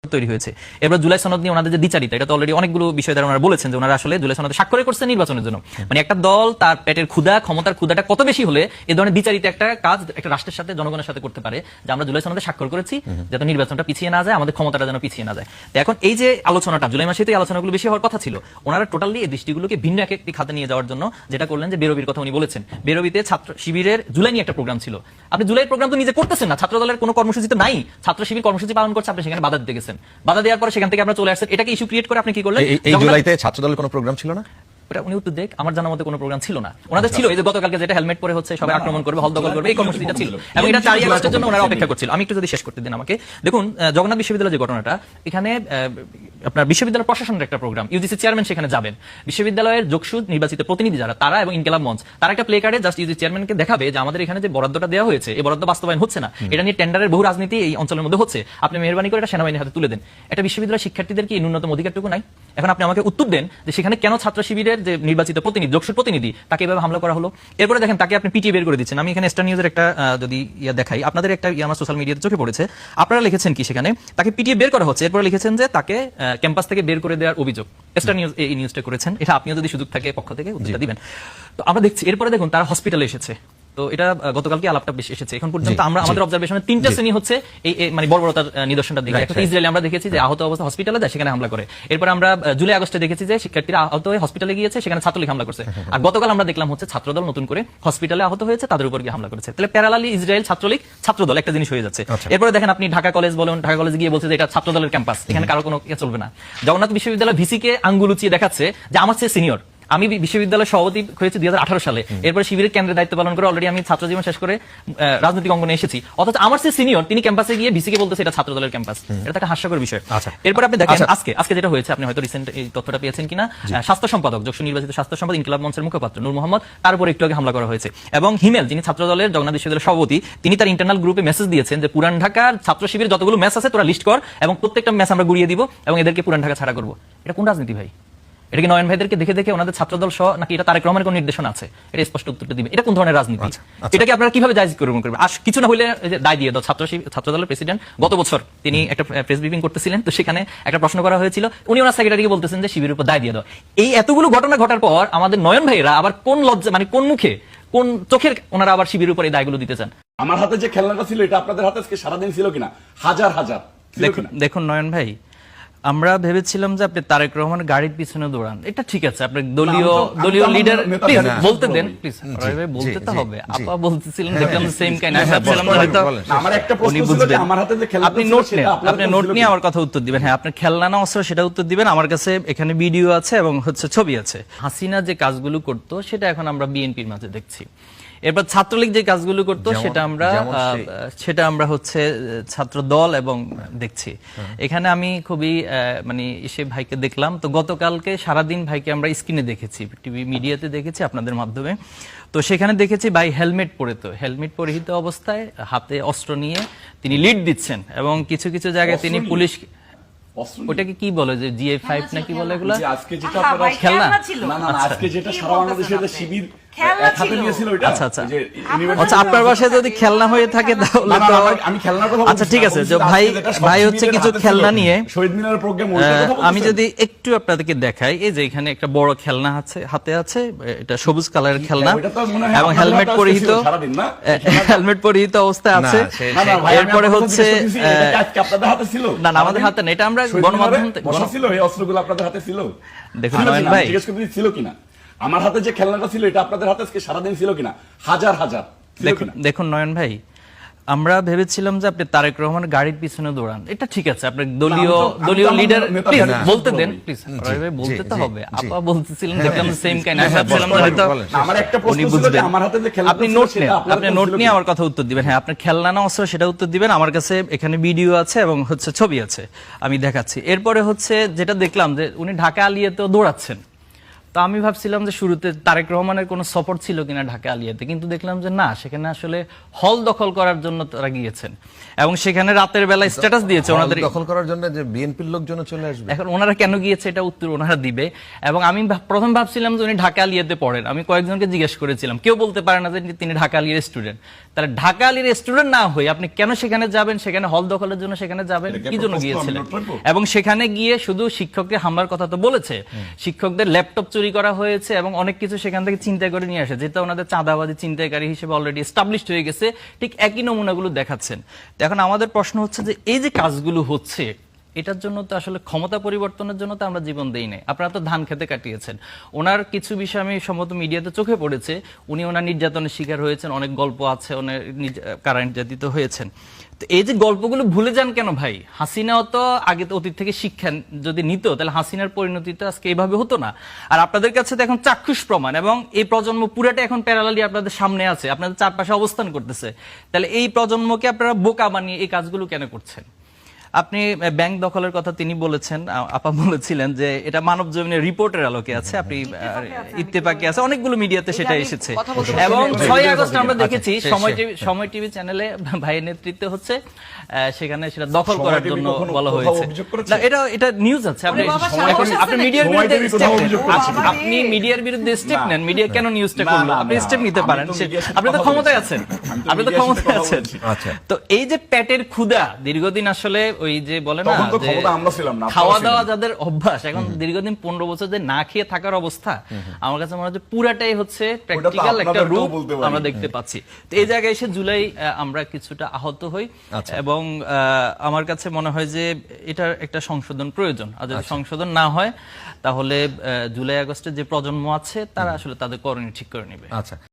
তৈরি হয়েছে। এবার জুলাই সনদ নিয়ে ওনাদের যে দ্বিচারিতা, এটা তো অলরেডি অনেকগুলো বিষয় দ্বারা ওনারা বলেছেন যে ওনারা আসলে জুলাই সনদে স্বাক্ষর করছে নির্বাচনের জন্য। মানে একটা দল তার পেটের ক্ষুধা, ক্ষমতার ক্ষুধাটা কত বেশি হলে এই ধরনের দ্বিচারিতা একটা কাজ একটা রাষ্ট্রের সাথে, জনগণের সাথে করতে পারে, যে আমরা জুলাই সনদে স্বাক্ষর করেছি যাতে নির্বাচনটা পিছিয়ে না যায়, আমাদের ক্ষমতাটা যেন পিছিয়ে না যায়। তো এখন এই যে আলোচনাটা, জুলাই মাসে তো এই আলোচনাগুলো বেশি হওয়ার কথা ছিল, ওনারা টোটালি এই দৃষ্টিগুলোকে ভিন্ন একটি খাতে নিয়ে যাওয়ার জন্য যেটা করলেন যে বেরোবির কথা উনি বলেছেন। বেরোবিতে ছাত্র শিবিরের জুলাই নিয়ে একটা প্রোগ্রাম ছিল। আপনি জুলাইয়ের প্রোগ্রাম তো নিজে করতেছেন না, ছাত্র দলের কোনো কর্মসূচি তো নাই, ছাত্র শিবির কর্মসূচি পালন করছে, আপনি সেখানে বাধা দিতে গেছেন। বাধা দেওয়ার পরে সেখান থেকে আপনারা চলে আসছেন, এটাকে ইস্যু ক্রিয়েট করে আপনি কি করলেন? এই জুলাইতে ছাত্র দলের কোনো প্রোগ্রাম ছিল না? এটা উনি উত্তর দেখ, আমার জানার মতে কোনো প্রোগ্রাম ছিল না। ওনাদের ছিল এই যে গতকালকে যেটা হেলমেট পরে হচ্ছে সবাই আক্রমণ করবে, হল দখল করবে, এই কর্মসূচিটা ছিল এবং এটা 4 আগস্টের জন্য ওনারা অপেক্ষা করছিল। আমি একটু যদি শেষ করতে দিন আমাকে। দেখুন, জগন্নাথ বিশ্ববিদ্যালয়ের যে ঘটনাটা, এখানে আপনার বিশ্ববিদ্যালয় প্রশাসনের একটা প্রোগ্রাম, ইউজিসি চেয়ারম্যান সেখানে যাবেন, বিশ্ববিদ্যালয়ের যোগসুদ নির্বাচিত প্রতিনিধি যারা তারা এবং ইনকিলাব মঞ্চ তারা একটা প্লে কার্ডে জাস্ট ইউজিসি চেয়ারম্যানকে দেখাবে যে আমাদের এখানে যে বরাদ্দটা দেওয়া হয়েছে এই বরাদ্দ বাস্তবায়ন হচ্ছে না, এটা নিয়ে টেন্ডারের বহু রাজনীতি এই অঞ্চলের মধ্যে হচ্ছে, আপনি মেহরবানি করে এটা সেনাবাহিনীর হাতে তুলে দেন। এটা বিশ্ববিদ্যালয়ের শিক্ষার্থীদের কি ন্যূনতম অধিকারটুকু নাই? এখন আপনি আমাকে উত্তর দেন যে সেখানে কেন ছাত্র শিবিরের যে নির্বাচিত প্রতিনিধি, যোগসুদ প্রতিনিধি, তাকে এভাবে হামলা করা হলো। এরপরে দেখেন তাকে আপনি পিটিয়ে বের করে দিচ্ছেন। আমি এখানে স্টার নিউজের একটা যদি দেখাই, আপনাদের একটা আমার সোশ্যাল মিডিয়াতে চোখে পড়েছে, আপনারা লিখেছেন কি সেখানে তাকে পিটিয়ে বের করা হচ্ছে, এরপরে লিখেছেন যে তাকে ক্যাম্পাস থেকে বের করে দেওয়ার অভিযোগ। স্টার নিউজ এই নিউজটা করেছেন, এটা আপনিও যদি সুযোগ থাকে পক্ষ থেকে উত্তরটা দিবেন। তো আমরা দেখছি এরপরে দেখুন তারা হসপিটালে এসেছে। তো এটা গতকালকে আলাপটা বেশি এসেছে। এখন পর্যন্ত আমরা আমাদের অবজারভেশনে 3টা শ্রেণী হচ্ছে এই মানে বর্বরতার নিদর্শনটা দেখি। একটা ইসরায়েলে আমরা দেখেছি যে আহত অবস্থা হসপিটালে যায়, সেখানে হামলা করে। এরপর আমরা জুলাই আগস্টে দেখেছি যে শিক্ষার্থীরা আহত হয়ে হসপিটালে গিয়েছে, সেখানে ছাত্রলীগ হামলা করছে। আর গতকাল আমরা দেখলাম হচ্ছে ছাত্রদল নতুন করে হসপিটালে আহত হয়েছে, তাদের উপর গিয়ে হামলা করেছে। তাহলে প্যারালালি ইসরায়েল, ছাত্রলীগ, ছাত্রদল একটা জিনিস হয়ে যাচ্ছে। এরপরে দেখেন আপনি ঢাকা কলেজ বলেন, ঢাকা কলেজে গিয়ে বলছে যে এটা ছাত্রদলের ক্যাম্পাস, এখানে কারো কোনো চলবে না। জগন্নাথ বিশ্ববিদ্যালয় ভিসিকে আঙ্গুল উঁচিয়ে দেখাচ্ছে যে আমার চেয়ে সিনিয়র। আমি বিশ্ববিদ্যালয় সভাপতি হয়েছি 2018 সালে, এরপর শিবিরের কেন্দ্রে দায়িত্ব পালন করে অলরেডি আমি ছাত্র জীবন শেষ করে রাজনৈতিক অঙ্গনে এসেছি, অথচ আমার চেয়ে সিনিয়র তিনি ক্যাম্পাসে গিয়ে ভিসিকে বলতেছে এটা ছাত্র দলের ক্যাম্পাস। এটা একটা হাস্যকর বিষয়। এরপর আপনি দেখেন আজকে যেটা হয়েছে, আপনি হয়তো রিসেন্ট এই তথ্যটা পেয়েছেন কিনা, স্বাস্থ্য সম্পাদক, যোগসুদ নির্বাচিত স্বাস্থ্য সম্পাদক ইনকিলাব মঞ্চের মুখপাত্র নূর মোহাম্মদ, তার উপর একটু আগে হামলা করা হয়েছে। এবং হিমেল, যিনি ছাত্র দলের জগন্নাথ বিশ্ববিদ্যালয়ের সভাপতি, তিনি তার ইন্টারনাল গ্রুপে মেসেজ দিয়েছেন যে পুরান ঢাকার ছাত্র শিবির যতগুলো ম্যাচ আছে তোরা লিস্ট কর এবং প্রত্যেকটা ম্যাচ আমরা গুড়িয়ে দিব এবং এদেরকে পুরান ঢাকা ছাড়া করবো। এটা কোন রাজনীতি ভাই? এটা কি নয়ন ভাইদেরকে দেখে দেখে ওনাদের ছাত্রদল সহ, নাকি এটা তারেক রহমানের কোন নির্দেশনা আছে? এটা স্পষ্ট উত্তরটা দিবে। এটা কোন ধরনের রাজনীতি? এটাকে আপনারা কিভাবে জায়েজ করবেন? আর কিছু না হইলে দায় দিয়ে দাও। ছাত্রদলের প্রেসিডেন্ট গত বছর তিনি একটা প্রেস ব্রিফিং করতেছিলেন, তো সেখানে একটা প্রশ্ন করা হয়েছিল, উনি ওনার সেক্রেটারিকে বলতেছেন যে শিবিরের উপর দায় দিয়ে দাও। এই এতগুলো ঘটনা ঘটার পর আমাদের নয়ন ভাইরা আবার কোন লজ্জা, মানে কোন মুখে, কোন চোখের ওনারা আবার শিবিরের উপর এই দায়গুলো দিতে চান? আমার হাতে যে খেলনাটা ছিল এটা আপনাদের হাতে আজকে সারাদিন ছিল কিনা? হাজার হাজার। দেখুন নয়ন ভাই, আমরা ভেবেছিলাম যে আপনি তারেক রহমান গাড়ির পিছনে দৌড়ান, এটা ঠিক আছে, আপনার দলীয় লিডার, প্লিজ বলতে দেন, প্লিজ ভাই বলতে তো হবে। আপা বলতেছিলেন, দেখলাম সেম কাইন্ড, আমি ভাবছিলাম হয়তো আমার একটা প্রশ্ন ছিল যে আমার হাতে যে খেলনা, আপনি নোট নেন, আপনি নোট নিয়ে আমার কথা উত্তর দিবেন। হ্যাঁ, আপনার খেলনা না অস্ত্র সেটা উত্তর দিবেন। আমার কাছে এখানে ভিডিও আছে এবং হচ্ছে ছবি আছে। হাসিনা যে কাজগুলো করতো সেটা এখন আমরা বিএনপির মাঝে দেখছি। এরপর ছাত্রলীগ যে কাজগুলো করতো সেটা আমরা হচ্ছে ছাত্র দল এবং দেখছি। এখানে আমি খুবই মানে এসে ভাইকে দেখলাম, তো গতকালকে সারাদিন ভাইকে আমরা স্ক্রিনে দেখেছি, টিভি মিডিয়াতে দেখেছি আপনাদের মাধ্যমে। তো সেখানে দেখেছি ভাই হেলমেট পরে, তো হেলমেট পরিহিত অবস্থায় হাতে অস্ত্র নিয়ে তিনি লিড দিচ্ছেন এবং কিছু কিছু জায়গায় তিনি পুলিশ, ওটাকে কি বলে যে GA5 নাকি বলে এগুলো, আজকে যেটা আপনারা খেলনা, না আজকে যেটা সারা বাংলাদেশের শিবির হাতে নিয়েছিল ওইটা। আচ্ছা আপনার বাসায় যদি খেলনা হয়ে থাকে তাহলে তো আমি খেলনার কথা, আচ্ছা ঠিক আছে, যে ভাই হচ্ছে কিছু খেলনা নিয়ে শহীদ মিনারের প্রোগ্রাম, আমি যদি একটু আপনাদেরকে দেখাই, এই যে এখানে একটা বড় খেলনা হাতে আছে, এটা সবুজ কালারের খেলনা এবং হেলমেট পরিহিত অবস্থায় আছে। এরপরে হচ্ছে আপনাদের হাতে ছিল না, আমাদের হাতে না, এটা আমরা গণমাধ্যম ছিল, এই অস্ত্রগুলো আপনাদের হাতে ছিল। দেখুন নয়ন ভাই, জিজ্ঞেস করতে ছিল কিনা, আমার হাতে যে খেলনাটা ছিল এটা আপনাদের হাতে আজকে সারাদিন ছিল কিনা? হাজার হাজার। দেখুন নয়ন ভাই, আমরা ভেবেছিলাম যে আপনি তারেক রহমান গাড়ির পিছনে দৌড়ান, এটা ঠিক আছে, আপনার দলীয় লিডার, প্লিজ বলতে দেন, প্লিজ ভাই বলতে তো হবে। আপা বলতেছিলেন, দেখলাম সেম কাইন্ড, আমি ভাবছিলাম হয়তো আমার একটা প্রশ্ন ছিল যে আমার হাতে যে খেলনা, আপনি নোট নেন, আপনি নোট নিয়ে আমার কথা উত্তর দিবেন। হ্যাঁ, আপনার খেলনা না অস্ত্র সেটা উত্তর দিবেন। আমার কাছে এখানে ভিডিও আছে এবং হচ্ছে ছবি আছে, আমি দেখাচ্ছি। এরপরে হচ্ছে যেটা দেখলাম যে উনি ঢাকা আলিয়াতেও দৌড়াচ্ছেন। তো আমি ভাবছিলাম যে শুরুতে তারেক রহমানের কোনো সাপোর্ট ছিল কিনা ঢাকা আলিয়াতে, কিন্তু দেখলাম যে না, সেখানে আসলে হল দখল করার জন্য তারা গিয়েছেন এবং সেখানে রাতের বেলায় স্ট্যাটাস দিয়েছে ওনাদের দখল করার জন্য, যে বিএনপির লোকজন চলে আসবে। এখন ওনারা কেন গিয়েছে এটা উত্তর ওনারা দিবে। এবং আমি প্রথম ভাবছিলাম যে উনি ঢাকা আলিয়াতে পড়েন, আমি কয়েকজনকে জিজ্ঞেস করেছিলাম, কেউ বলতে পারে না যে তিনি ঢাকা আলিয়ার স্টুডেন্ট। তাহলে ঢাকা আলীর স্টুডেন্ট না হয়ে আপনি কেন সেখানে যাবেন, সেখানে হল দখলের জন্য সেখানে যাবেন, এটা কি কি জন্য প্রশ্ন? গিয়েছিলেন? আমি note রাখবো? এবং সেখানে গিয়ে শুধু শিক্ষককে হামলার কথা তো বলেছে, শিক্ষকদের ল্যাপটপ চুরি করা হয়েছে এবং অনেক কিছু সেখান থেকে চিন্তাই করে নিয়ে আসে, যেটা ওনাদের চাঁদাবাজি চিন্তাকারী হিসেবে অলরেডি এস্টাবলিশড হয়ে গেছে। ঠিক একই নমুনাগুলো দেখাচ্ছেন। তো এখন আমাদের প্রশ্ন হচ্ছে যে এই যে কাজগুলো হচ্ছে, এটার জন্য তো আসলে ক্ষমতা পরিবর্তনের জন্য তো আমরা জীবন দেই নাই। আপনারা তো ধান খেতে কাটিয়েছেন। ওনার কিছু বিষয় আমি সম্ভবত মিডিয়াতে চোখে পড়েছে, উনি ওনার নির্যাতনের শিকার হয়েছেন, অনেক গল্প আছে, ওনার কারা নির্যাতিত হয়েছেন। তো এই যে গল্পগুলো ভুলে যান কেন ভাই? হাসিনাও তো আগে তো অতীত থেকে শিক্ষা যদি নিত, তাহলে হাসিনার পরিণতি তো আজকে এইভাবে হতো না। আর আপনাদের কাছে তো এখন চাক্ষুষ প্রমাণ, এবং এই প্রজন্ম পুরাটা এখন প্যারালালি আপনাদের সামনে আছে, আপনাদের চারপাশে অবস্থান করতেছে। তাহলে এই প্রজন্মকে আপনারা বোকা বানিয়ে এই কাজগুলো কেন করছেন? আপনি ব্যাংক দখলের কথা তিনি বলেছেন, আপা বলেছিলেন যে এটা মানব জমিনের রিপোর্টের আলোকে আছে, আপনি ইত্তেফাকে আছে, অনেকগুলো মিডিয়াতে সেটা এসেছে। এবং 6 আগস্ট আমরা দেখেছি সময় টিভি চ্যানেলে ভাইয়ের নেতৃত্বে হচ্ছে, সেখানে সেটা দখল করার জন্য বলা হয়েছে। না, এটা নিউজ আছে। আপনি মিডিয়ার বিরুদ্ধে আপনি মিডিয়ার বিরুদ্ধে স্টেপ নেন, মিডিয়া কেন নিউজটা করলো, আপনি স্টেপ নিতে পারেন, আপনি তো ক্ষমতায় আছেন, আপনি তো ক্ষমতায় আছেন। তো এই যে পেটের ক্ষুধা দীর্ঘদিন আসলে ওই যে বলে না তখন তো যে ক্ষমতা আমরা ছিলাম না, খাওয়া আপনারা দাওয়া ছিলেন। যাদের অভ্যাস, এখন দীর্ঘদিন 15 বছর যে না খেয়ে থাকার অবস্থা, আমার কাছে মনে হচ্ছে পুরাটাই হচ্ছে প্র্যাকটিক্যাল একটা আপনাদেরকেও রূপ বলতে পারি। আমরা দেখতে পাচ্ছি। তো এই জায়গায় এসে জুলাই আমরা কিছুটা আহত হই, এবং আমার কাছে মনে হয় যে এটার একটা সংশোধন প্রয়োজন। আর যদি সংশোধন না হয় তাহলে জুলাই আগস্টের যে প্রজন্ম আছে তারা আসলে তাদের করণীয় ঠিক করে নেবে। আচ্ছা।